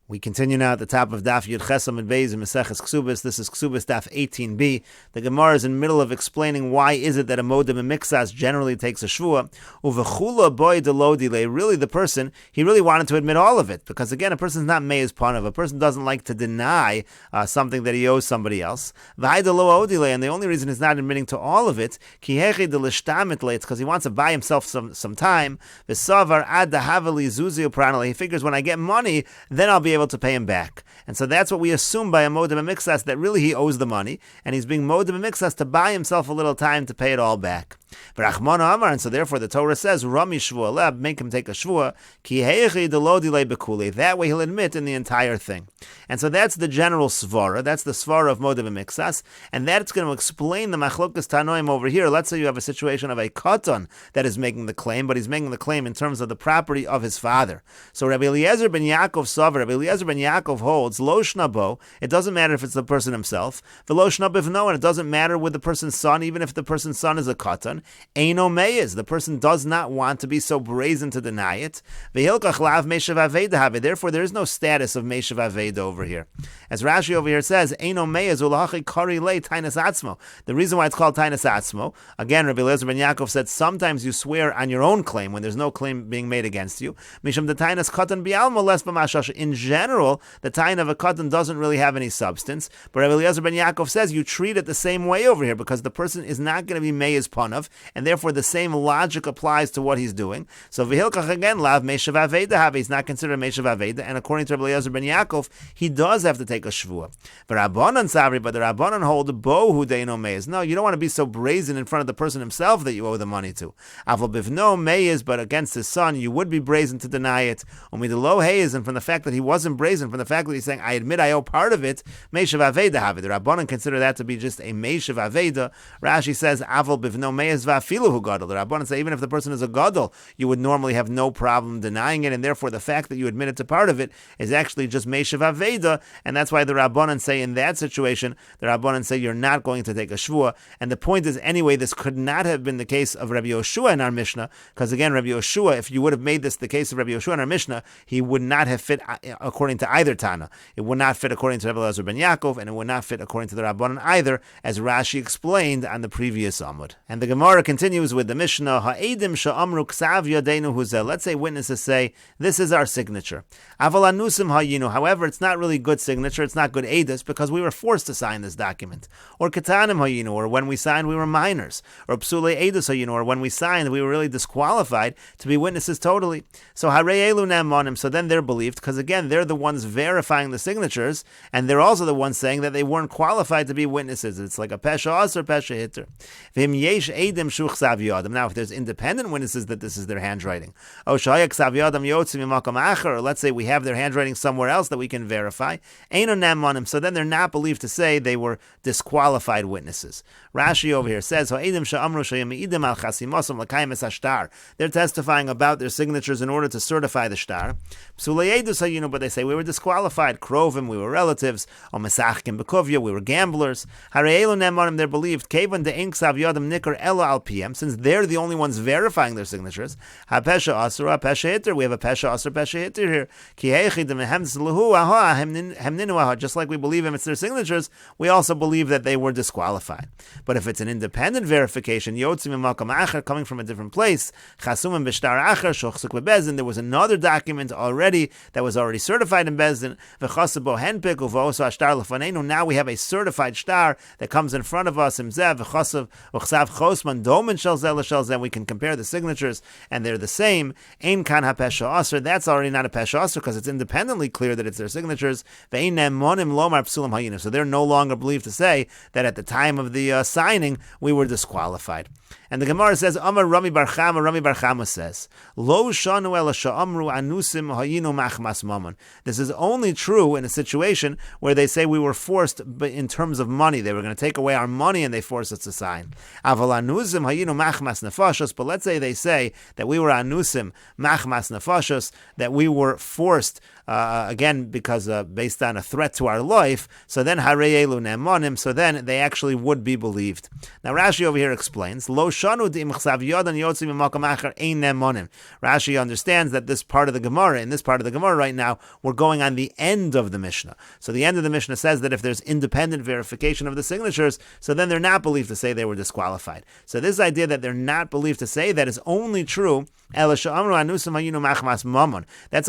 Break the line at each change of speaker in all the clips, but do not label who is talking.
We continue now at the top of Daf Yud Chesam and Beis in Mesechet Kesuvos. This is Kesuvos Daf 18b. The Gemara is in the middle of explaining why is it that a modem and mixas generally takes a shvua. Uvechula boy delodile. Really, the person, he really wanted to admit all of it, because again, a person's not meiz panav. A person doesn't like to deny something that he owes somebody else. V'hai delo odile, and the only reason he's not admitting to all of it, ki hechi delishtamitle, it's because he wants to buy himself some time. V'savar ad dahavali zuzio pranale. He figures when I get money, then I'll be able to pay him back. And so that's what we assume by a modem and mixas, that really he owes the money, and he's being modem and mixas to buy himself a little time to pay it all back. And so therefore the Torah says, Rami shvua, make him take a shvua, ki heichi delodile bekuli. That way he'll admit in the entire thing. And so that's the general svara, that's the svara of modem and mixas, and that's going to explain the machlokas tanoim over here. Let's say you have a situation of a katan that is making the claim, but he's making the claim in terms of the property of his father. So Rabbi Eliezer ben Yaakov Savar, Rabbi Eliezer ben Yaakov holds, lo shnabo, it doesn't matter if it's the person himself, v'lo shnabivno, and it doesn't matter with the person's son, even if the person's son is a katan, eino meiz, the person does not want to be so brazen to deny it, v'hilkach lav meishav aveda have, therefore there is no status of meishav aveda over here. As Rashi over here says, eino meiz ulachi kari le tainas atzmo. The reason why it's called tainas atzmo, again, Rabbi Eliezer ben Yaakov said, sometimes you swear on your own claim when there's no claim being made against you. Misham the tainas katan bialmo les b'mashash. In general, the tain of a katan doesn't really have any substance, but Rabbi Eliezer ben Yaakov says you treat it the same way over here, because the person is not going to be meiz panav, and therefore the same logic applies to what he's doing. So v'hilkach again, lav meishav aveda have, he's not considered meishav aveda, and according to Rabbi Eliezer ben Yaakov, he does have to take a shvua. But Rabbanan savri, but the Rabbanan hold bo hu deino meiz. No, you don't want to be so brazen in front of the person himself that you owe the money to. Avol bivno meiz, but against his son, you would be brazen to deny it. Umidelo heiz, and from the fact that he wasn't brazen, from the fact that he's saying, I admit I owe part of it, meishav aveda have it. The Rabbanan consider that to be just a meishav aveda. Rashi says, avol bivno meiz va'afilu hu gadol. The Rabbanan say, even if the person is a gadol, you would normally have no problem denying it, and therefore the fact that you admitted to part of it is actually just meishav aveda, and that's why the Rabbanan say in that situation, the Rabbanan say you're not going to take a shvua. And the point is, anyway, this could not have been the case of Rabbi Yoshua in our Mishnah, because again, Rabbi Yoshua, if you would have made this the case of Rabbi Yoshua in our Mishnah, he would not have fit according to either Tana. It would not fit according to Rabbi Eliezer ben Yaakov, and it would not fit according to the Rabbanan either, as Rashi explained on the previous Amud. And the Gemara continues with the Mishnah, Ha'edim sha'amru ksav yadeinu huzeh. Let's say witnesses say, this is our signature. Aval anusim hayinu. However, it's not really good signature, it's not good edus, because we were forced to sign this document. Or katanim hayinu, or when we signed we were minors. Or psule edus hayinu, or when we signed we were really disqualified to be witnesses totally. So harei elu ne'emanim, so then they're believed, because again, they're the ones verifying the signatures, and they're also the ones saying that they weren't qualified to be witnesses. It's like a pesha os or pesha hitter. V'im yesh edim shu chsav yadam. Now, if there's independent witnesses that this is their handwriting, or let's say we have their handwriting somewhere else that we can verify, so then they're not believed to say they were disqualified witnesses. Rashi over here says, they're testifying about their signatures in order to certify the shtar. But they say we were disqualified, krovim, we were relatives, we were gamblers. They're believed, since they're the only ones verifying their signatures. We have a pesha asur, pesha hitter here. Just like we believe it's their signatures, we also believe that they were disqualified. But if it's an independent verification, coming from a different place, there was another document already that was already certified in Bezdin. Now we have a certified shtar that comes in front of us, and we can compare the signatures, and they're the same. That's already not a pesha asur, because it's independently clear that it's their signatures. So they're no longer believed to say that at the time of the signing we were disqualified. And the Gemara says, Amar Rami Bar Chama says, Lo shanu ela sha'amru anusim hayinu machmas mamon. This is only true in a situation where they say we were forced in terms of money. They were going to take away our money and they forced us to sign. Aval anusim hayinu machmas nefashos. But let's say they say that we were anusim machmas nefashos, that we were forced again, because based on a threat to our life, so then harei elu ne'emonim, so then they actually would be believed. Now Rashi over here explains, Lo shanu d'im chsav yodan yotzi m'imakom acher ein ne'emonim. Rashi understands that this part of the Gemara, in this part of the Gemara right now, we're going on the end of the Mishnah. So the end of the Mishnah says that if there's independent verification of the signatures, so then they're not believed to say they were disqualified. So this idea that they're not believed to say that is only true, that's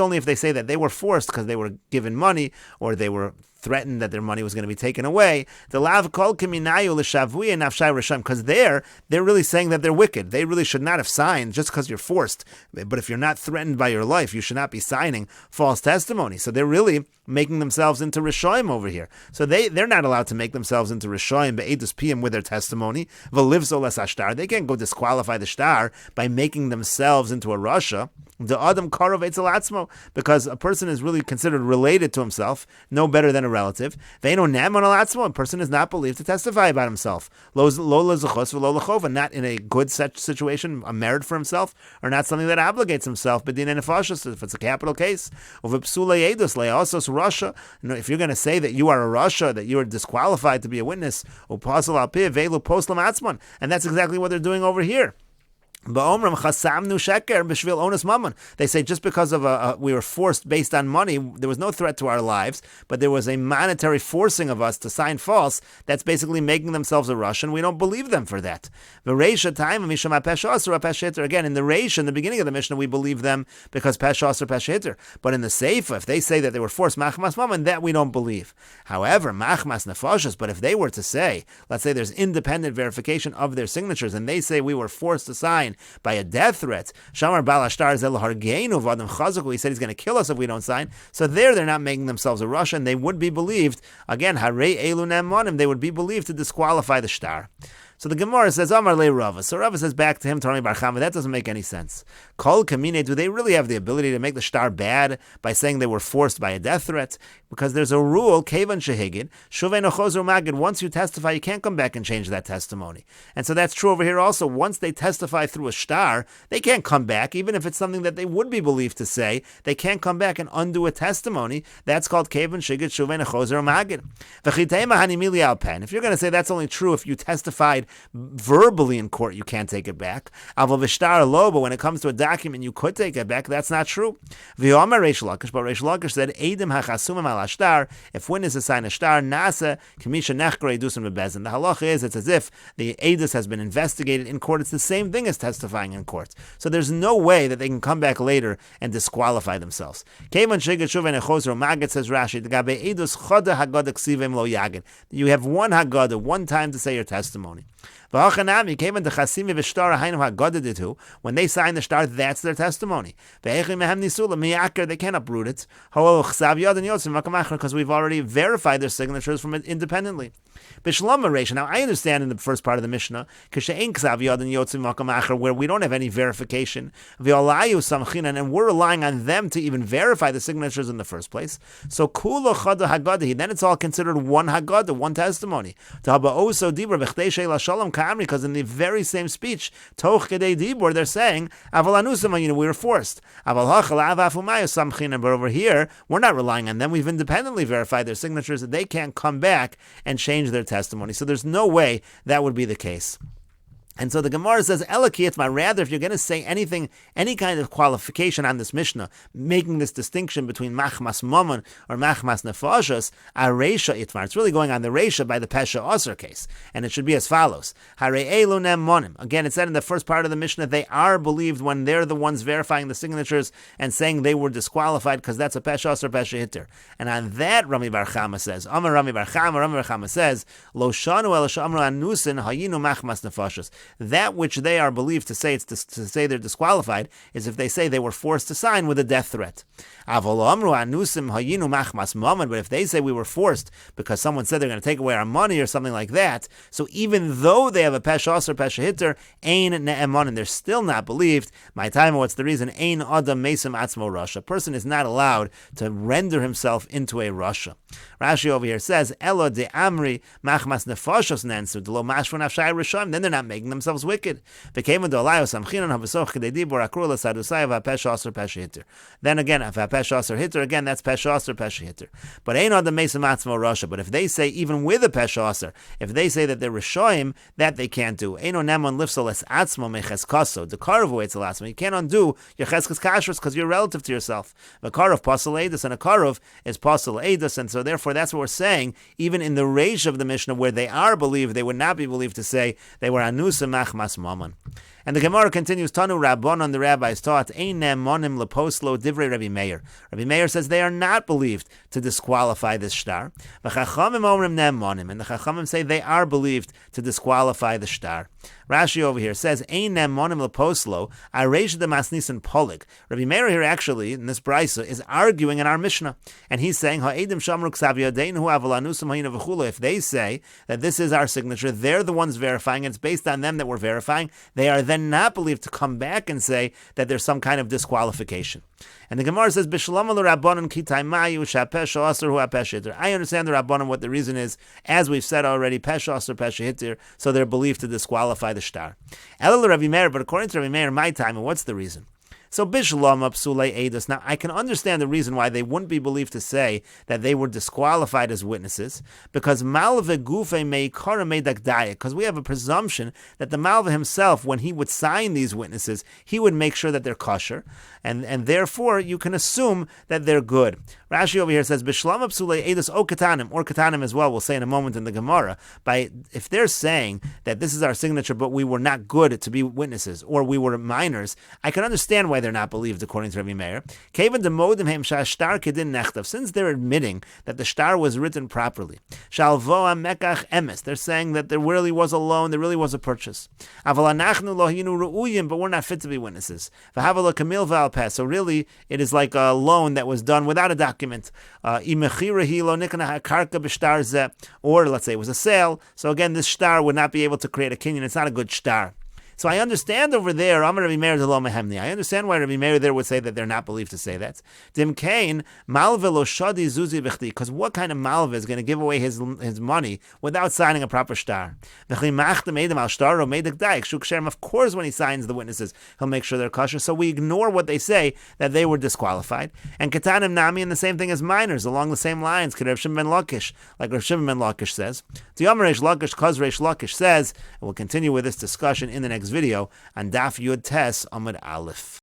only if they say that they were forced because they were given money or they were threatened that their money was going to be taken away. The lav kol kiminayu l'shavui and nafshai risham, because they're really saying that they're wicked. They really should not have signed just because you're forced. But if you're not threatened by your life, you should not be signing false testimony. So they're really making themselves into rishoyim over here. So they're not allowed to make themselves into rishoyim be'edus piyim with their testimony. V'livzo l'sashtar. They can't go disqualify the shtar by making themselves into a rasha. The adam karov etzel atzmo, because a person is really considered related to himself, no better than a relative. Ve'eno namon al atzmo, a person is not believed to testify about himself. Lo lezachos v'lo lechova, not in a good such situation, a merit for himself, or not something that obligates himself. But din nefashos, if it's a capital case, uvepsula yedus le'asos rasha. If you're going to say that you are a rasha, that you are disqualified to be a witness, upasal al piv ve'elu poslam atzmon, and that's exactly what they're doing over here. They say just because of we were forced based on money, there was no threat to our lives, but there was a monetary forcing of us to sign false. That's basically making themselves a Russian. We don't believe them for that. Again, in the Reish, in the beginning of the Mishnah, we believe them because Peshas or Pesheter. But in the Seifa, if they say that they were forced Machmas Mammon, that we don't believe. However, Machmas Nefashos, but if they were to say, let's say there's independent verification of their signatures, and they say we were forced to sign by a death threat, Shamar Balashtar Zel Hargeinu Vadam Chazaku, he said he's going to kill us if we don't sign. So they're not making themselves a Russian. They would be believed, again, Harei Elu Nemonim, they would be believed to disqualify the shtar. So the Gemara says, Amar le Rava. So Rava says back to him, Tarmi Bar Chama, that doesn't make any sense. Kol Kamine, do they really have the ability to make the shtar bad by saying they were forced by a death threat? Because there's a rule, Kevan Shehigid, Shuvei Nochozer Magid, once you testify, you can't come back and change that testimony. And so that's true over here also. Once they testify through a shtar, they can't come back, even if it's something that they would be believed to say, they can't come back and undo a testimony. That's called Kevan Shehigid, Shuvei Nochozer Magid. V'chitema hanimili al pen. If you're going to say that's only true if you testified verbally in court, you can't take it back. Aval v'shtar lo, but when it comes to a document, you could take it back. That's not true. V'yomer Reish Lakish, but Reish Lakish said, Eidim hachasumim al ashtar, if witnesses sign a shtar, nasa kamisha nechkar edusim bebezin. The halacha is, it's as if the edus has been investigated in court. It's the same thing as testifying in court. So there's no way that they can come back later and disqualify themselves. Kevan sheged shuven echozro magid, says Rashi, Gabe edus choda hagada ksivim lo yagid. You have one hagada, one time to say your testimony. When they sign the shtar, that's their testimony. They can't uproot it because we've already verified their signatures from it independently. Now I understand in the first part of the Mishnah where we don't have any verification and we're relying on them to even verify the signatures in the first place. So then it's all considered one haggadah, one testimony. Because in the very same speech, Toch Kedei Dibur, they're saying, we were forced. But over here, we're not relying on them. We've independently verified their signatures that they can't come back and change their testimony. So there's no way that would be the case. And so the Gemara says, Elakiyatma, rather, if you're going to say anything, any kind of qualification on this Mishnah, making this distinction between Machmas Mammon or Machmas Nefashos, Areisha Itmar, it's really going on the Reisha by the Pesha Osir case. And it should be as follows. Hare Elu Nemonim. Again, it said in the first part of the Mishnah, they are believed when they're the ones verifying the signatures and saying they were disqualified because that's a Pesha Osir, Pesha Hitter. And on that, Rami Bar Chama says, Amar Rami Bar Chama says, Lo Shanu El Shamru Anusin Hayinu Machmas Nefashos. That which they are believed to say to say they're disqualified is if they say they were forced to sign with a death threat. But if they say we were forced because someone said they're going to take away our money or something like that, so even though they have a pesha osir, pesha hitter, ein ne'emon, and they're still not believed, my time, what's the reason? Ein adam mesim atzmo rasha. A person is not allowed to render himself into a rasha. Rashi over here says, Elo de amri machmas nefashos nensu, de lo mashvu nafshai risham. Then they're not making themselves wicked. Then again, if Pesha Aser Hitter, again, that's Pesha Aser, Pesha Hitter. But but if they say, even with a Pesha Aser, if they say that they're Rishoim, that they can't do. You can't undo your Cheskes Kashrus because you're relative to yourself. A Karov Pasal Eidus, and a Karov is Pasal Eidus, and so therefore that's what we're saying. Even in the Reish of the Mishnah, where they are believed, they would not be believed to say they were Anusa Machmas Mammon. And the Gemara continues, Tanu Rabbanon, the rabbis taught, Einem Monim Leposlo Divrei Rabbi Meir. Rabbi Meir says they are not believed to disqualify this shtar. V'chachamim omrim nem monim, and the Chachamim say they are believed to disqualify the shtar. Rashi over here says, Einem Monim Leposlo, Areish de Masnisan Polig. Rabbi Meir here actually, in this brisa, is arguing in our Mishnah. And he's saying, Ha'edim Shamru Ksav Yadeinu Avalanusam Ha'ina V'chula. If they say that this is our signature, they're the ones verifying, it's based on them that we're verifying, they are then not believed to come back and say that there's some kind of disqualification. And the Gemara says, B'shalom l'Rabbanon ki taimayu sha'pesha aser hu ha'pesha hitter. I understand the Rabbanon what the reason is, as we've said already, pesha aser, pesha hitter, so they're believed to disqualify the shtar. Elul Rabbi Meir, but according to Rabbi Meir, my time, and what's the reason? So Bishlam Psulei Eidos. Now I can understand the reason why they wouldn't be believed to say that they were disqualified as witnesses, because Malve Gufe Meikara Meidakdaya, because we have a presumption that the Malve himself, when he would sign these witnesses, he would make sure that they're kosher, and therefore you can assume that they're good. Rashi over here says Bishlam Psulei Eidos O Katanim, or Katanim as well, we'll say in a moment in the Gemara, if they're saying that this is our signature but we were not good to be witnesses, or we were minors, I can understand why they're not believed according to Rabbi Meir. Since they're admitting that the shtar was written properly, they're saying that there really was a loan, there really was a purchase. But we're not fit to be witnesses. So really, it is like a loan that was done without a document. Or let's say it was a sale. So again, this shtar would not be able to create a kinyan. It's not a good shtar. So I understand over there, I understand why Rabbi Meir there would say that they're not believed to say that. Because what kind of malve is going to give away his money without signing a proper shtar? Of course, when he signs the witnesses, he'll make sure they're kosher. So we ignore what they say, that they were disqualified. And Katanim Nami, and the same thing as minors, along the same lines, like Rav Shimon ben Lakish says. Reish Lakish says, and we'll continue with this discussion in the next video on Daf Yud Tes Amud Aleph.